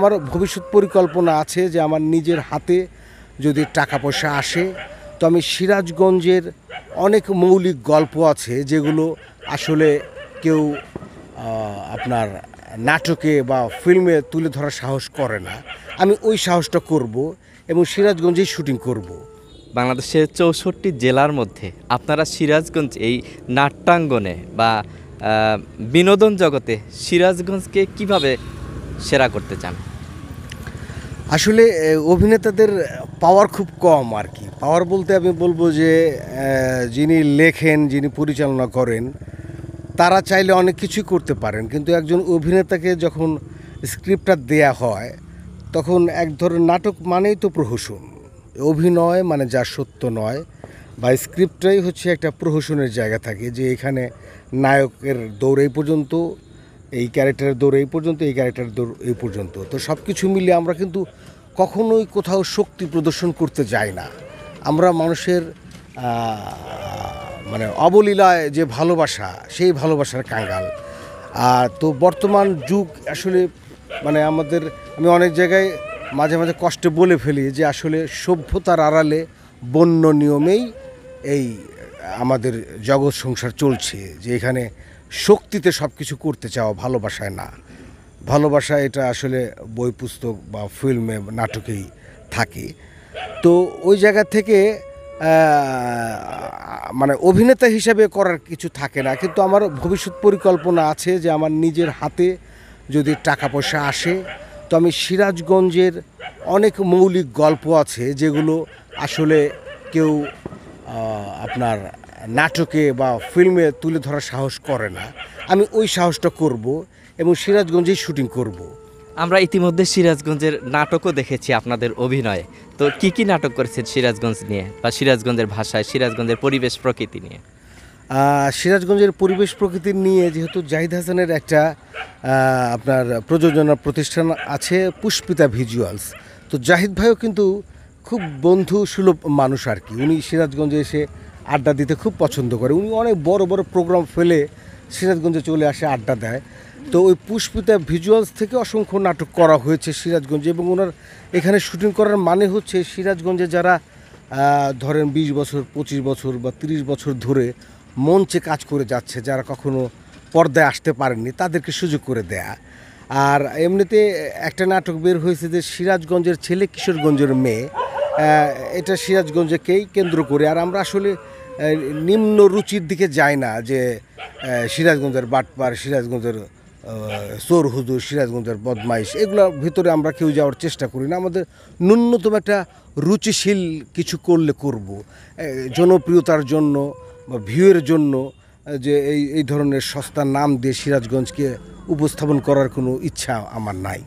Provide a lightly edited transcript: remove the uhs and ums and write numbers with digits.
আমার ভবিষ্যৎ পরিকল্পনা আছে যে আমার নিজের হাতে যদি টাকা পয়সা আসে তো আমি সিরাজগঞ্জের অনেক মৌলিক গল্প আছে যেগুলো আসলে কেউ আপনার নাটকে বা ফিল্মে তুলে ধরার সাহস করে না। আমি ওই সাহসটা করব এবং সিরাজগঞ্জেই শুটিং করব। বাংলাদেশের ৬৪ জেলার মধ্যে আপনারা সিরাজগঞ্জ এই নাট্যাঙ্গনে বা বিনোদন জগতে সিরাজগঞ্জকে কিভাবে সেরা করতে চান? আসলে অভিনেতাদের পাওয়ার খুব কম আর কি। পাওয়ার বলতে আমি বলবো যে যিনি লেখেন, যিনি পরিচালনা করেন, তারা চাইলে অনেক কিছুই করতে পারেন, কিন্তু একজন অভিনেতাকে যখন স্ক্রিপ্টটা দেয়া হয় তখন এক ধরনের নাটক মানেই তো প্রহসন। অভিনয় মানে যা সত্য নয়, বা স্ক্রিপ্টটাই হচ্ছে একটা প্রহসনের জায়গা থাকে, যে এখানে নায়কের দৌড় এই পর্যন্ত, এই ক্যারেক্টারের দৌড় এই পর্যন্ত, এই ক্যারেক্টারের দৌড় এই পর্যন্ত। তো সব কিছু মিলিয়ে আমরা কিন্তু কখনোই কোথাও শক্তি প্রদর্শন করতে যাই না। আমরা মানুষের মানে অবলীলায় যে ভালোবাসা, সেই ভালোবাসার কাঙ্গাল। তো বর্তমান যুগ আসলে মানে আমি অনেক জায়গায় মাঝে মাঝে কষ্টে বলে ফেলি যে আসলে সভ্যতার আড়ালে বন্য নিয়মেই এই আমাদের জগৎ সংসার চলছে, যে এখানে শক্তিতে সব কিছু করতে চাওয়া, ভালোবাসায় না। ভালোবাসা এটা আসলে বই পুস্তক বা ফিল্মে নাটকেই থাকে। তো ওই জায়গা থেকে মানে অভিনেতা হিসাবে করার কিছু থাকে না, কিন্তু আমার ভবিষ্যৎ পরিকল্পনা আছে যে আমার নিজের হাতে যদি টাকা পয়সা আসে তো আমি সিরাজগঞ্জের অনেক মৌলিক গল্প আছে যেগুলো আসলে কেউ আপনার নাটকে বা ফিল্মে তুলে ধরার সাহস করে না। আমি ওই সাহসটা করব এবং সিরাজগঞ্জেই শুটিং করব। আমরা ইতিমধ্যে সিরাজগঞ্জের নাটকও দেখেছি আপনাদের অভিনয়ে। তো কি নাটক করেছেন সিরাজগঞ্জ নিয়ে বা সিরাজগঞ্জের ভাষায়, সিরাজগঞ্জের পরিবেশ প্রকৃতি নিয়ে? সিরাজগঞ্জের পরিবেশ প্রকৃতি নিয়ে যেহেতু জাহিদ হাসানের একটা আপনার প্রযোজনা প্রতিষ্ঠান আছে, পুষ্পিতা ভিজুয়ালস। তো জাহিদ ভাইও কিন্তু খুব বন্ধু সুলভ মানুষ আর কি। উনি সিরাজগঞ্জে এসে আড্ডা দিতে খুব পছন্দ করে। উনি অনেক বড় বড় প্রোগ্রাম ফেলে সিরাজগঞ্জে চলে আসে, আড্ডা দেয়। তো ওই পুষ্পিতা ভিজুয়ালস থেকে অসংখ্য নাটক করা হয়েছে সিরাজগঞ্জে, এবং ওনার এখানে শুটিং করার মানে হচ্ছে সিরাজগঞ্জে যারা ধরেন 20 বছর, 25 বছর বা 30 বছর ধরে মঞ্চে কাজ করে যাচ্ছে, যারা কখনো পর্দায় আসতে পারেননি, তাদেরকে সুযোগ করে দেয়া। আর এমনিতে একটা নাটক বের হয়েছে যে সিরাজগঞ্জের ছেলে কিশোরগঞ্জের মেয়ে, এটা সিরাজগঞ্জকেই কেন্দ্র করে। আর আমরা আসলে নিম্ন রুচির দিকে যাই না, যে সিরাজগঞ্জের বাটপার, সিরাজগঞ্জের চোর হুজুর, সিরাজগঞ্জের বদমাইশ, এগুলোর ভিতরে আমরা কেউ যাওয়ার চেষ্টা করি না। আমাদের ন্যূনতম একটা রুচিশীল কিছু করলে করব, জনপ্রিয়তার জন্য বা ভিউয়ের জন্য। যে এই ধরনের সস্তার নাম দিয়ে সিরাজগঞ্জকে উপস্থাপন করার কোনো ইচ্ছা আমার নাই।